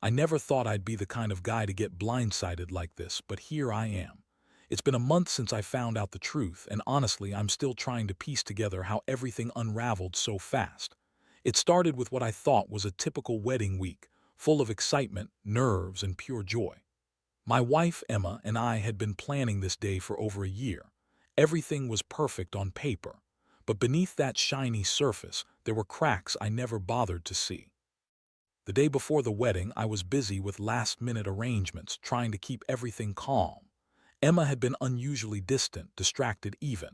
I never thought I'd be the kind of guy to get blindsided like this, but here I am. It's been a month since I found out the truth, and honestly, I'm still trying to piece together how everything unraveled so fast. It started with what I thought was a typical wedding week, full of excitement, nerves, and pure joy. My wife, Emma, and I had been planning this day for over a year. Everything was perfect on paper, but beneath that shiny surface, there were cracks I never bothered to see. The day before the wedding, I was busy with last-minute arrangements, trying to keep everything calm. Emma had been unusually distant, distracted even.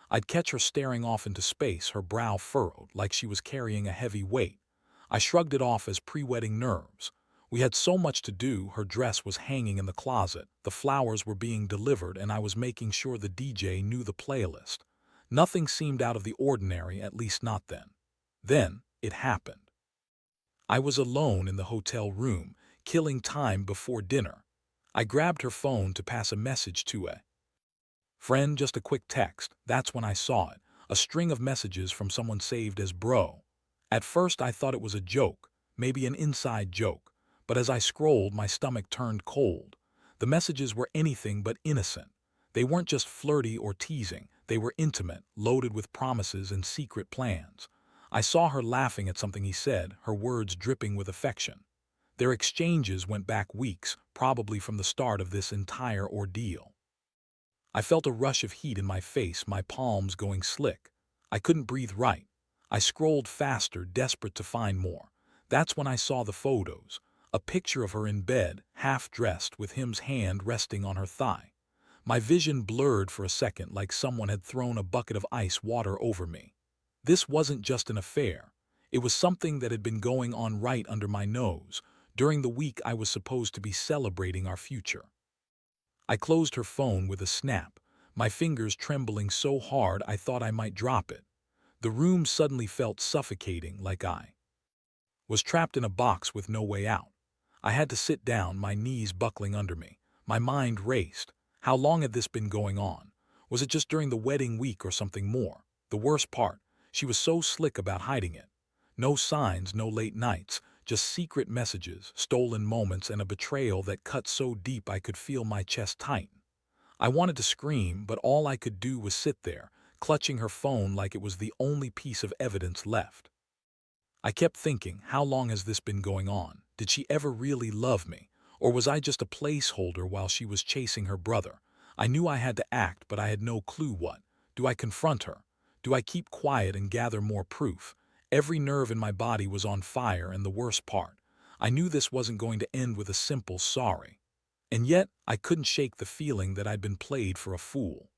I'd catch her staring off into space, her brow furrowed, like she was carrying a heavy weight. I shrugged it off as pre-wedding nerves. We had so much to do. Her dress was hanging in the closet, the flowers were being delivered, and I was making sure the DJ knew the playlist. Nothing seemed out of the ordinary, at least not then. Then, it happened. I was alone in the hotel room, killing time before dinner. I grabbed her phone to pass a message to a friend, just a quick text. That's when I saw it, a string of messages from someone saved as bro. At first I thought it was a joke, maybe an inside joke, but as I scrolled, my stomach turned cold. The messages were anything but innocent. They weren't just flirty or teasing, they were intimate, loaded with promises and secret plans. I saw her laughing at something he said, her words dripping with affection. Their exchanges went back weeks, probably from the start of this entire ordeal. I felt a rush of heat in my face, my palms going slick. I couldn't breathe right. I scrolled faster, desperate to find more. That's when I saw the photos. A picture of her in bed, half-dressed, with him's hand resting on her thigh. My vision blurred for a second, like someone had thrown a bucket of ice water over me. This wasn't just an affair. It was something that had been going on right under my nose, during the week I was supposed to be celebrating our future. I closed her phone with a snap, my fingers trembling so hard I thought I might drop it. The room suddenly felt suffocating, like I was trapped in a box with no way out. I had to sit down, my knees buckling under me. My mind raced. How long had this been going on? Was it just during the wedding week or something more? The worst part, she was so slick about hiding it. No signs, no late nights, just secret messages, stolen moments, and a betrayal that cut so deep I could feel my chest tighten. I wanted to scream, but all I could do was sit there, clutching her phone like it was the only piece of evidence left. I kept thinking, how long has this been going on? Did she ever really love me? Or was I just a placeholder while she was chasing her brother? I knew I had to act, but I had no clue what. Do I confront her? Do I keep quiet and gather more proof? Every nerve in my body was on fire, and the worst part, I knew this wasn't going to end with a simple sorry. And yet, I couldn't shake the feeling that I'd been played for a fool.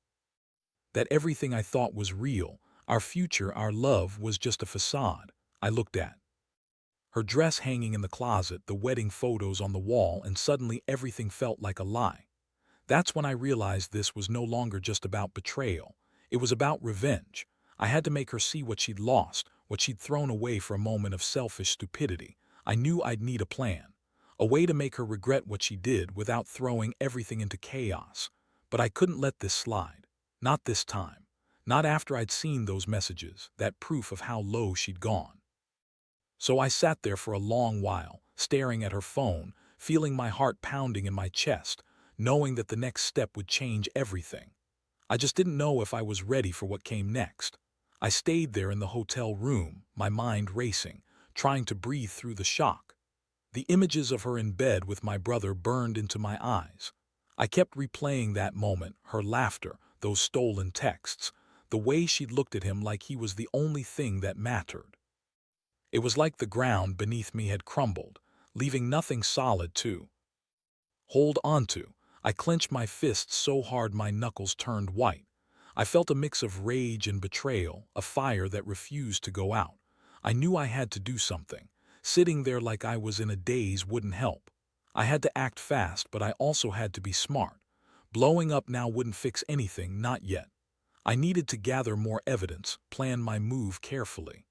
That everything I thought was real, our future, our love, was just a facade. I looked at her dress hanging in the closet, the wedding photos on the wall, and suddenly everything felt like a lie. That's when I realized this was no longer just about betrayal. It was about revenge. I had to make her see what she'd lost, what she'd thrown away for a moment of selfish stupidity. I knew I'd need a plan, a way to make her regret what she did without throwing everything into chaos. But I couldn't let this slide. Not this time. Not after I'd seen those messages, that proof of how low she'd gone. So I sat there for a long while, staring at her phone, feeling my heart pounding in my chest, knowing that the next step would change everything. I just didn't know if I was ready for what came next. I stayed there in the hotel room, my mind racing, trying to breathe through the shock. The images of her in bed with my brother burned into my eyes. I kept replaying that moment, her laughter, those stolen texts, the way she'd looked at him like he was the only thing that mattered. It was like the ground beneath me had crumbled, leaving nothing solid to hold onto. I clenched my fists so hard my knuckles turned white. I felt a mix of rage and betrayal, a fire that refused to go out. I knew I had to do something. Sitting there like I was in a daze wouldn't help. I had to act fast, but I also had to be smart. Blowing up now wouldn't fix anything, not yet. I needed to gather more evidence, plan my move carefully.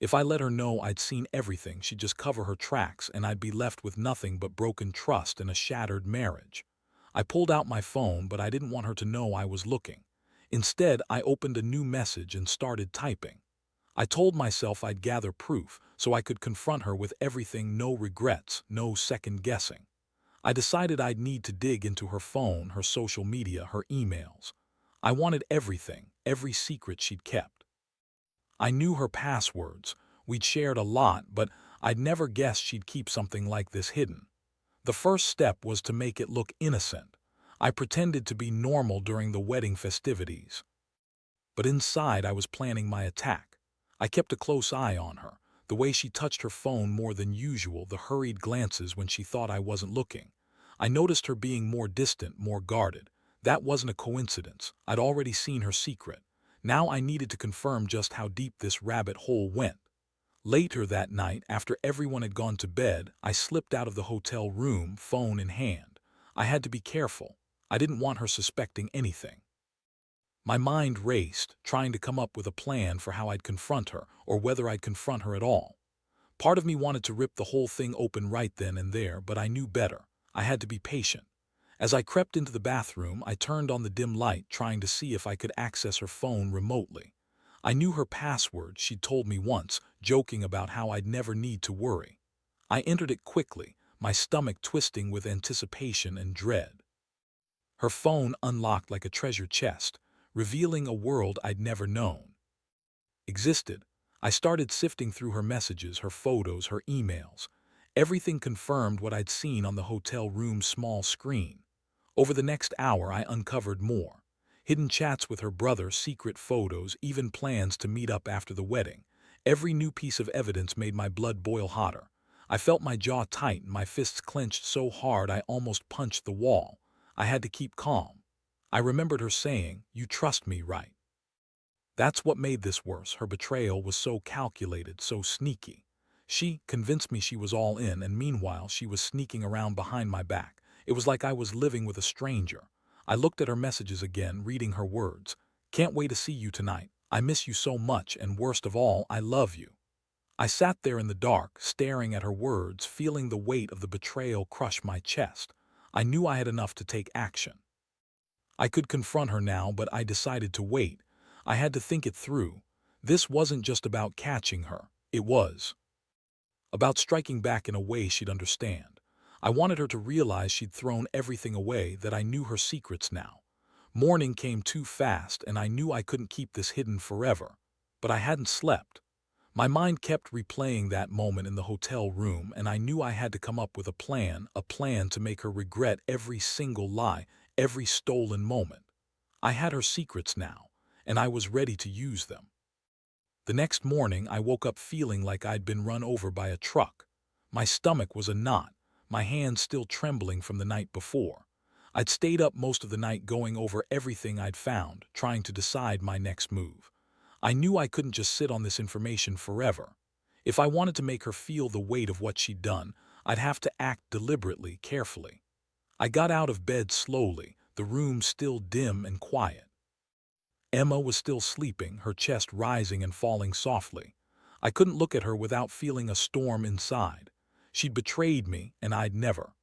If I let her know I'd seen everything, she'd just cover her tracks and I'd be left with nothing but broken trust and a shattered marriage. I pulled out my phone, but I didn't want her to know I was looking. Instead, I opened a new message and started typing. I told myself I'd gather proof so I could confront her with everything, no regrets, no second guessing. I decided I'd need to dig into her phone, her social media, her emails. I wanted everything, every secret she'd kept. I knew her passwords. We'd shared a lot, but I'd never guessed she'd keep something like this hidden. The first step was to make it look innocent. I pretended to be normal during the wedding festivities. But inside, I was planning my attack. I kept a close eye on her, the way she touched her phone more than usual, the hurried glances when she thought I wasn't looking. I noticed her being more distant, more guarded. That wasn't a coincidence. I'd already seen her secret. Now I needed to confirm just how deep this rabbit hole went. Later that night, after everyone had gone to bed, I slipped out of the hotel room, phone in hand. I had to be careful. I didn't want her suspecting anything. My mind raced, trying to come up with a plan for how I'd confront her, or whether I'd confront her at all. Part of me wanted to rip the whole thing open right then and there, but I knew better. I had to be patient. As I crept into the bathroom, I turned on the dim light, trying to see if I could access her phone remotely. I knew her password, she'd told me once, joking about how I'd never need to worry. I entered it quickly, my stomach twisting with anticipation and dread. Her phone unlocked like a treasure chest, revealing a world I'd never known existed. I started sifting through her messages, her photos, her emails. Everything confirmed what I'd seen on the hotel room's small screen. Over the next hour, I uncovered more. Hidden chats with her brother, secret photos, even plans to meet up after the wedding. Every new piece of evidence made my blood boil hotter. I felt my jaw tighten, my fists clenched so hard I almost punched the wall. I had to keep calm. I remembered her saying, "You trust me, right?" That's what made this worse. Her betrayal was so calculated, so sneaky. She convinced me she was all in, and meanwhile she was sneaking around behind my back. It was like I was living with a stranger. I looked at her messages again, reading her words. "Can't wait to see you tonight. I miss you so much, and worst of all, I love you." I sat there in the dark, staring at her words, feeling the weight of the betrayal crush my chest. I knew I had enough to take action. I could confront her now, but I decided to wait. I had to think it through. This wasn't just about catching her. It was about striking back in a way she'd understand. I wanted her to realize she'd thrown everything away, that I knew her secrets now. Morning came too fast, and I knew I couldn't keep this hidden forever. But I hadn't slept. My mind kept replaying that moment in the hotel room, and I knew I had to come up with a plan to make her regret every single lie, every stolen moment. I had her secrets now, and I was ready to use them. The next morning, I woke up feeling like I'd been run over by a truck. My stomach was a knot, my hands still trembling from the night before. I'd stayed up most of the night going over everything I'd found, trying to decide my next move. I knew I couldn't just sit on this information forever. If I wanted to make her feel the weight of what she'd done, I'd have to act deliberately, carefully. I got out of bed slowly, the room still dim and quiet. Emma was still sleeping, her chest rising and falling softly. I couldn't look at her without feeling a storm inside. She'd betrayed me, and I'd never.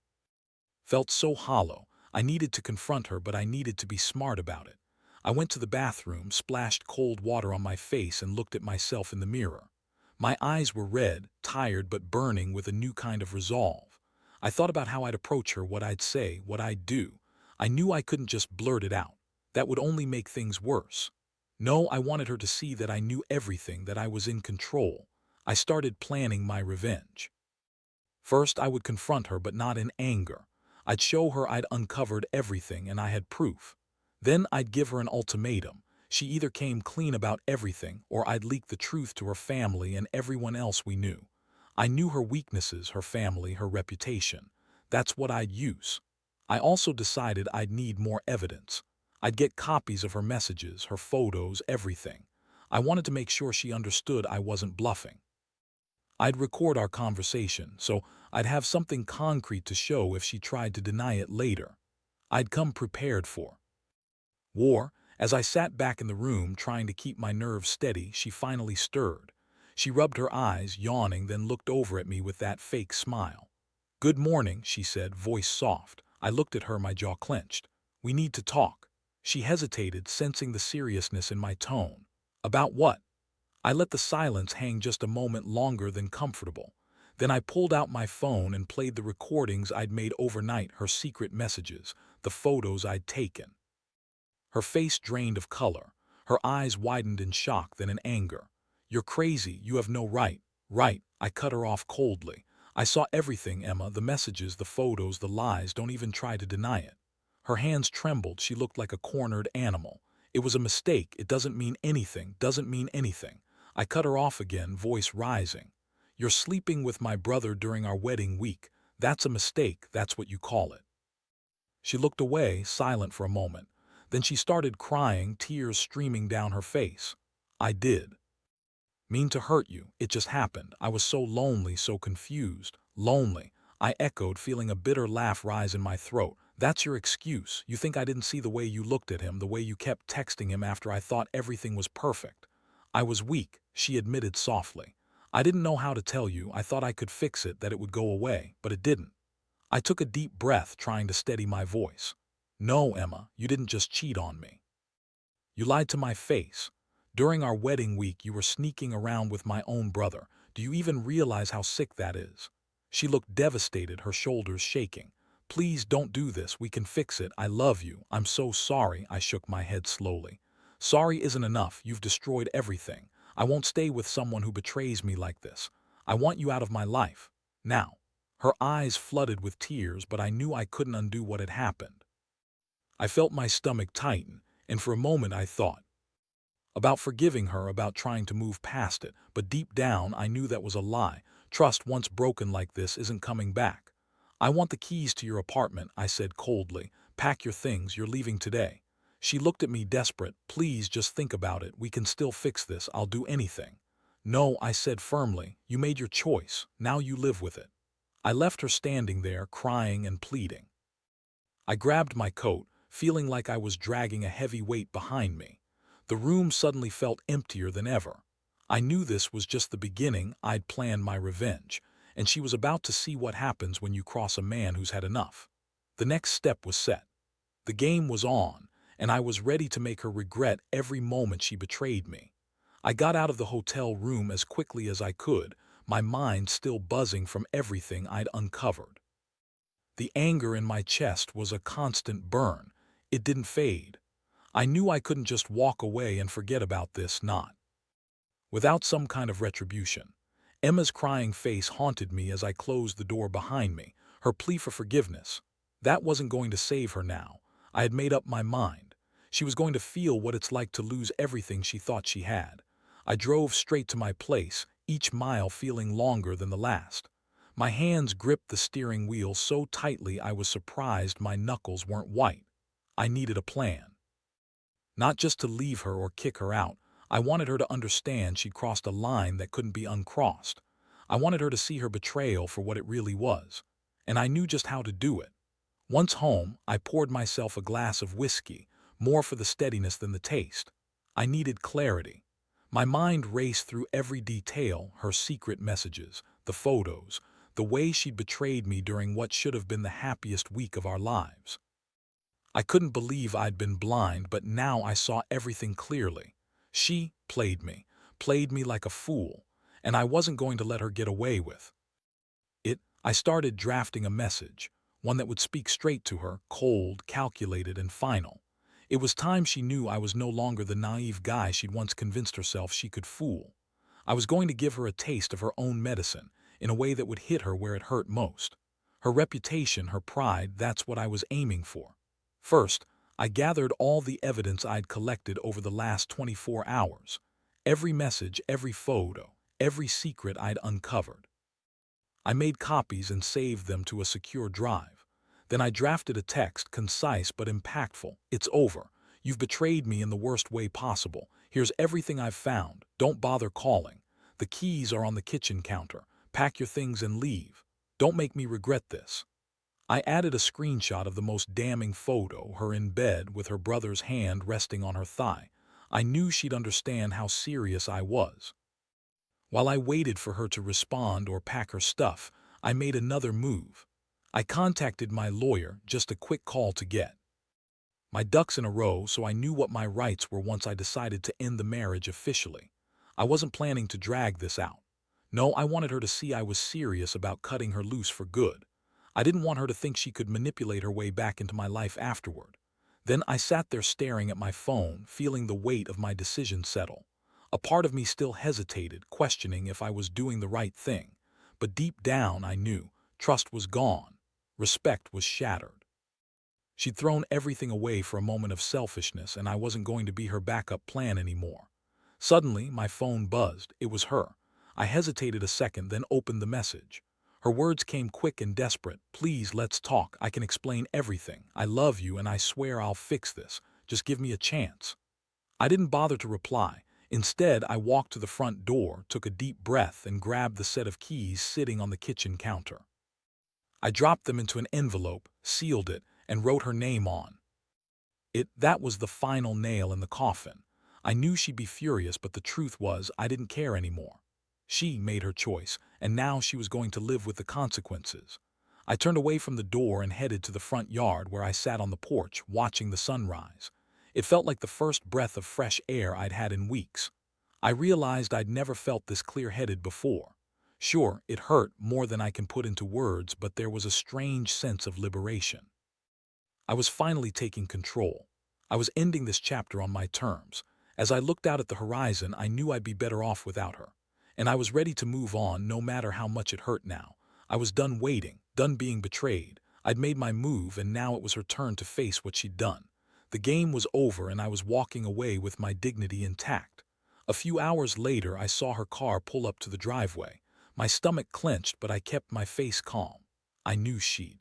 Felt so hollow. I needed to confront her, but I needed to be smart about it. I went to the bathroom, splashed cold water on my face, and looked at myself in the mirror. My eyes were red, tired but burning with a new kind of resolve. I thought about how I'd approach her, what I'd say, what I'd do. I knew I couldn't just blurt it out. That would only make things worse. No, I wanted her to see that I knew everything, that I was in control. I started planning my revenge. First, I would confront her, but not in anger. I'd show her I'd uncovered everything and I had proof. Then I'd give her an ultimatum. She either came clean about everything, or I'd leak the truth to her family and everyone else we knew. I knew her weaknesses, her family, her reputation. That's what I'd use. I also decided I'd need more evidence. I'd get copies of her messages, her photos, everything. I wanted to make sure she understood I wasn't bluffing. I'd record our conversation, so I'd have something concrete to show if she tried to deny it later. I'd come prepared for war. As I sat back in the room trying to keep my nerves steady, she finally stirred. She rubbed her eyes, yawning, then looked over at me with that fake smile. "Good morning," she said, voice soft. I looked at her, my jaw clenched. "We need to talk." She hesitated, sensing the seriousness in my tone. "About what?" I let the silence hang just a moment longer than comfortable. Then I pulled out my phone and played the recordings I'd made overnight, her secret messages, the photos I'd taken. Her face drained of color. Her eyes widened in shock, then in anger. "You're crazy. You have no right." "Right." I cut her off coldly. "I saw everything, Emma. The messages, the photos, the lies. Don't even try to deny it." Her hands trembled. She looked like a cornered animal. "It was a mistake. It doesn't mean anything. Doesn't mean anything." I cut her off again, voice rising. "You're sleeping with my brother during our wedding week. That's a mistake. That's what you call it." She looked away, silent for a moment. Then she started crying, tears streaming down her face. "I did mean to hurt you. It just happened. I was so lonely, so confused." "Lonely," I echoed, feeling a bitter laugh rise in my throat. "That's your excuse. You think I didn't see the way you looked at him, the way you kept texting him after I thought everything was perfect." "I was weak," she admitted softly. "I didn't know how to tell you. I thought I could fix it, that it would go away, but it didn't." I took a deep breath, trying to steady my voice. "No, Emma, you didn't just cheat on me. You lied to my face. During our wedding week, you were sneaking around with my own brother. Do you even realize how sick that is?" She looked devastated, her shoulders shaking. "Please don't do this. We can fix it. I love you. I'm so sorry." I shook my head slowly. "Sorry isn't enough. You've destroyed everything. I won't stay with someone who betrays me like this. I want you out of my life. Now." Her eyes flooded with tears, but I knew I couldn't undo what had happened. I felt my stomach tighten, and for a moment I thought about forgiving her, about trying to move past it, but deep down I knew that was a lie. Trust once broken like this isn't coming back. "I want the keys to your apartment," I said coldly. "Pack your things, you're leaving today." She looked at me desperate. "Please just think about it. We can still fix this. I'll do anything." "No," I said firmly. "You made your choice. Now you live with it." I left her standing there, crying and pleading. I grabbed my coat, feeling like I was dragging a heavy weight behind me. The room suddenly felt emptier than ever. I knew this was just the beginning. I'd planned my revenge, and she was about to see what happens when you cross a man who's had enough. The next step was set. The game was on, and I was ready to make her regret every moment she betrayed me. I got out of the hotel room as quickly as I could, my mind still buzzing from everything I'd uncovered. The anger in my chest was a constant burn. It didn't fade. I knew I couldn't just walk away and forget about this, not without some kind of retribution. Emma's crying face haunted me as I closed the door behind me, her plea for forgiveness. That wasn't going to save her now. I had made up my mind. She was going to feel what it's like to lose everything she thought she had. I drove straight to my place, each mile feeling longer than the last. My hands gripped the steering wheel so tightly I was surprised my knuckles weren't white. I needed a plan. Not just to leave her or kick her out. I wanted her to understand she'd crossed a line that couldn't be uncrossed. I wanted her to see her betrayal for what it really was. And I knew just how to do it. Once home, I poured myself a glass of whiskey, more for the steadiness than the taste. I needed clarity. My mind raced through every detail, her secret messages, the photos, the way she'd betrayed me during what should have been the happiest week of our lives. I couldn't believe I'd been blind, but now I saw everything clearly. She played me like a fool, and I wasn't going to let her get away with it. I started drafting a message, one that would speak straight to her, cold, calculated, and final. It was time she knew I was no longer the naive guy she'd once convinced herself she could fool. I was going to give her a taste of her own medicine, in a way that would hit her where it hurt most. Her reputation, her pride, that's what I was aiming for. First, I gathered all the evidence I'd collected over the last 24 hours. Every message, every photo, every secret I'd uncovered. I made copies and saved them to a secure drive. Then I drafted a text, concise but impactful. "It's over. You've betrayed me in the worst way possible. Here's everything I've found. Don't bother calling. The keys are on the kitchen counter. Pack your things and leave. Don't make me regret this." I added a screenshot of the most damning photo, her in bed with her brother's hand resting on her thigh. I knew she'd understand how serious I was. While I waited for her to respond or pack her stuff, I made another move. I contacted my lawyer, just a quick call to get my ducks in a row so I knew what my rights were once I decided to end the marriage officially. I wasn't planning to drag this out. No, I wanted her to see I was serious about cutting her loose for good. I didn't want her to think she could manipulate her way back into my life afterward. Then I sat there staring at my phone, feeling the weight of my decision settle. A part of me still hesitated, questioning if I was doing the right thing. But deep down I knew trust was gone. Respect was shattered. She'd thrown everything away for a moment of selfishness, and I wasn't going to be her backup plan anymore. Suddenly, my phone buzzed. It was her. I hesitated a second, then opened the message. Her words came quick and desperate. "Please, let's talk. I can explain everything. I love you, and I swear I'll fix this. Just give me a chance." I didn't bother to reply. Instead, I walked to the front door, took a deep breath, and grabbed the set of keys sitting on the kitchen counter. I dropped them into an envelope, sealed it, and wrote her name on it. That was the final nail in the coffin. I knew she'd be furious, but the truth was I didn't care anymore. She made her choice, and now she was going to live with the consequences. I turned away from the door and headed to the front yard where I sat on the porch, watching the sunrise. It felt like the first breath of fresh air I'd had in weeks. I realized I'd never felt this clear-headed before. Sure, it hurt more than I can put into words, but there was a strange sense of liberation. I was finally taking control. I was ending this chapter on my terms. As I looked out at the horizon, I knew I'd be better off without her. And I was ready to move on, no matter how much it hurt now. I was done waiting, done being betrayed. I'd made my move, and now it was her turn to face what she'd done. The game was over, and I was walking away with my dignity intact. A few hours later, I saw her car pull up to the driveway. My stomach clenched, but I kept my face calm. I knew she'd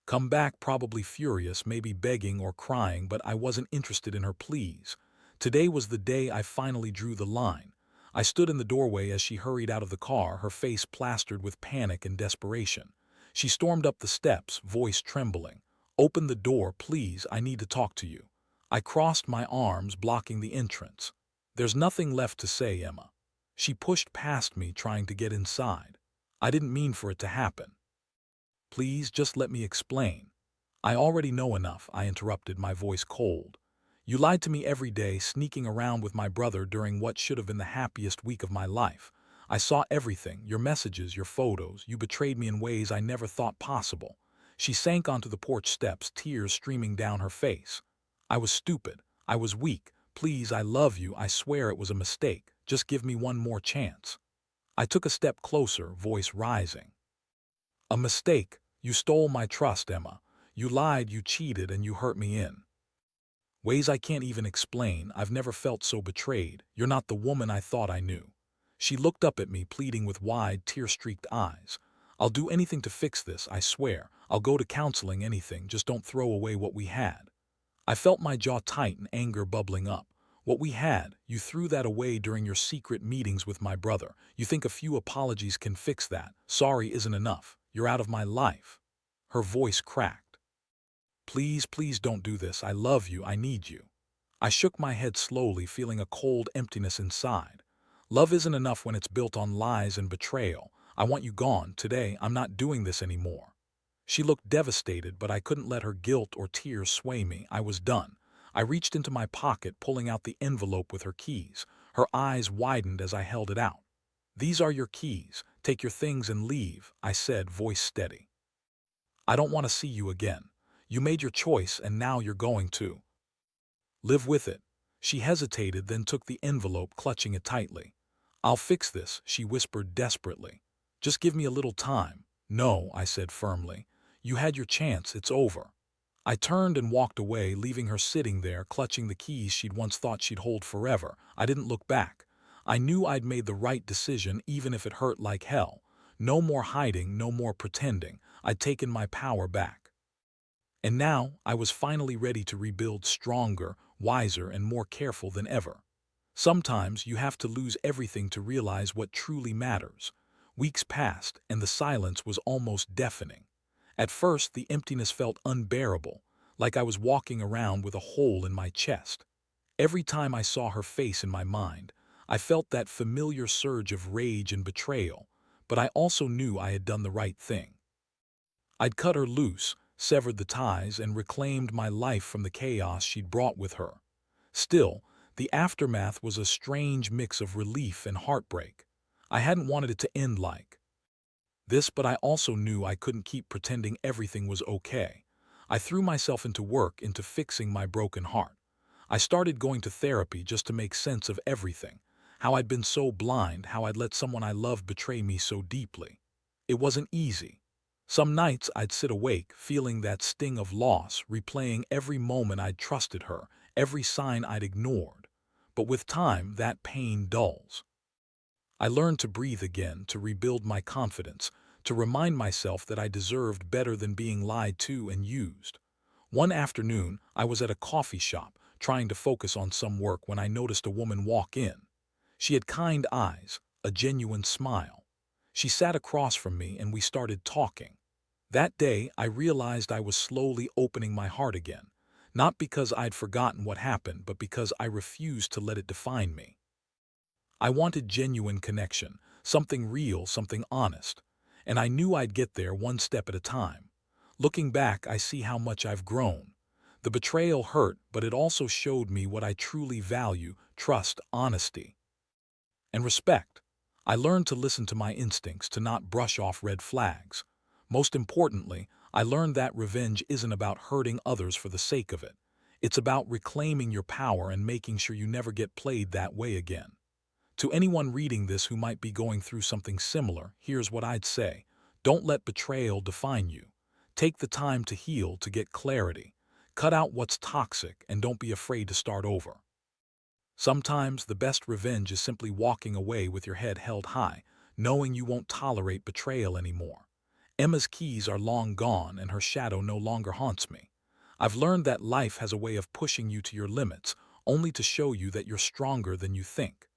come back, probably furious, maybe begging or crying, but I wasn't interested in her pleas. Today was the day I finally drew the line. I stood in the doorway as she hurried out of the car, her face plastered with panic and desperation. She stormed up the steps, voice trembling. "Open the door, please, I need to talk to you." I crossed my arms, blocking the entrance. "There's nothing left to say, Emma." She pushed past me, trying to get inside. "I didn't mean for it to happen. Please, just let me explain." "I already know enough," I interrupted, my voice cold. "You lied to me every day, sneaking around with my brother during what should have been the happiest week of my life. I saw everything, your messages, your photos. You betrayed me in ways I never thought possible." She sank onto the porch steps, tears streaming down her face. "I was stupid. I was weak. Please, I love you. I swear it was a mistake. Just give me one more chance." I took a step closer, voice rising. "A mistake? You stole my trust, Emma. You lied, you cheated, and you hurt me in ways I can't even explain. I've never felt so betrayed. You're not the woman I thought I knew." She looked up at me, pleading with wide, tear-streaked eyes. "I'll do anything to fix this, I swear. I'll go to counseling, anything. Just don't throw away what we had." I felt my jaw tighten, anger bubbling up. "What we had? You threw that away during your secret meetings with my brother. You think a few apologies can fix that? Sorry isn't enough. You're out of my life." Her voice cracked. "Please, please don't do this. I love you. I need you." I shook my head slowly, feeling a cold emptiness inside. "Love isn't enough when it's built on lies and betrayal. I want you gone. Today, I'm not doing this anymore." She looked devastated, but I couldn't let her guilt or tears sway me. I was done. I reached into my pocket, pulling out the envelope with her keys. Her eyes widened as I held it out. "These are your keys. Take your things and leave," I said, voice steady. "I don't want to see you again. You made your choice, and now you're going to live with it." She hesitated, then took the envelope, clutching it tightly. "I'll fix this," she whispered desperately. "Just give me a little time." "No," I said firmly. "You had your chance. It's over." I turned and walked away, leaving her sitting there, clutching the keys she'd once thought she'd hold forever. I didn't look back. I knew I'd made the right decision, even if it hurt like hell. No more hiding, no more pretending. I'd taken my power back. And now, I was finally ready to rebuild, stronger, wiser, and more careful than ever. Sometimes you have to lose everything to realize what truly matters. Weeks passed, and the silence was almost deafening. At first, the emptiness felt unbearable, like I was walking around with a hole in my chest. Every time I saw her face in my mind, I felt that familiar surge of rage and betrayal, but I also knew I had done the right thing. I'd cut her loose, severed the ties, and reclaimed my life from the chaos she'd brought with her. Still, The aftermath was a strange mix of relief and heartbreak. I hadn't wanted it to end like this, but I also knew I couldn't keep pretending everything was okay. I threw myself into work, into fixing my broken heart. I started going to therapy just to make sense of everything. How I'd been so blind, how I'd let someone I loved betray me so deeply. It wasn't easy. Some nights I'd sit awake, feeling that sting of loss, replaying every moment I'd trusted her, every sign I'd ignored. But with time, that pain dulls. I learned to breathe again, to rebuild my confidence, to remind myself that I deserved better than being lied to and used. One afternoon, I was at a coffee shop, trying to focus on some work when I noticed a woman walk in. She had kind eyes, a genuine smile. She sat across from me and we started talking. That day, I realized I was slowly opening my heart again, not because I'd forgotten what happened, but because I refused to let it define me. I wanted genuine connection, something real, something honest. And I knew I'd get there one step at a time. Looking back, I see how much I've grown. The betrayal hurt, but it also showed me what I truly value: trust, honesty, and respect. I learned to listen to my instincts, to not brush off red flags. Most importantly, I learned that revenge isn't about hurting others for the sake of it. It's about reclaiming your power and making sure you never get played that way again. To anyone reading this who might be going through something similar, here's what I'd say. Don't let betrayal define you. Take the time to heal, to get clarity. Cut out what's toxic and don't be afraid to start over. Sometimes the best revenge is simply walking away with your head held high, knowing you won't tolerate betrayal anymore. Emma's keys are long gone and her shadow no longer haunts me. I've learned that life has a way of pushing you to your limits, only to show you that you're stronger than you think.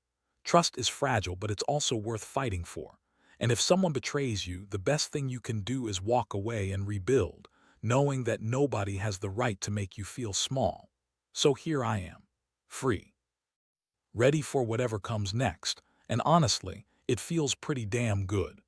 Trust is fragile, but it's also worth fighting for. And if someone betrays you, the best thing you can do is walk away and rebuild, knowing that nobody has the right to make you feel small. So here I am, free, ready for whatever comes next, and honestly, it feels pretty damn good.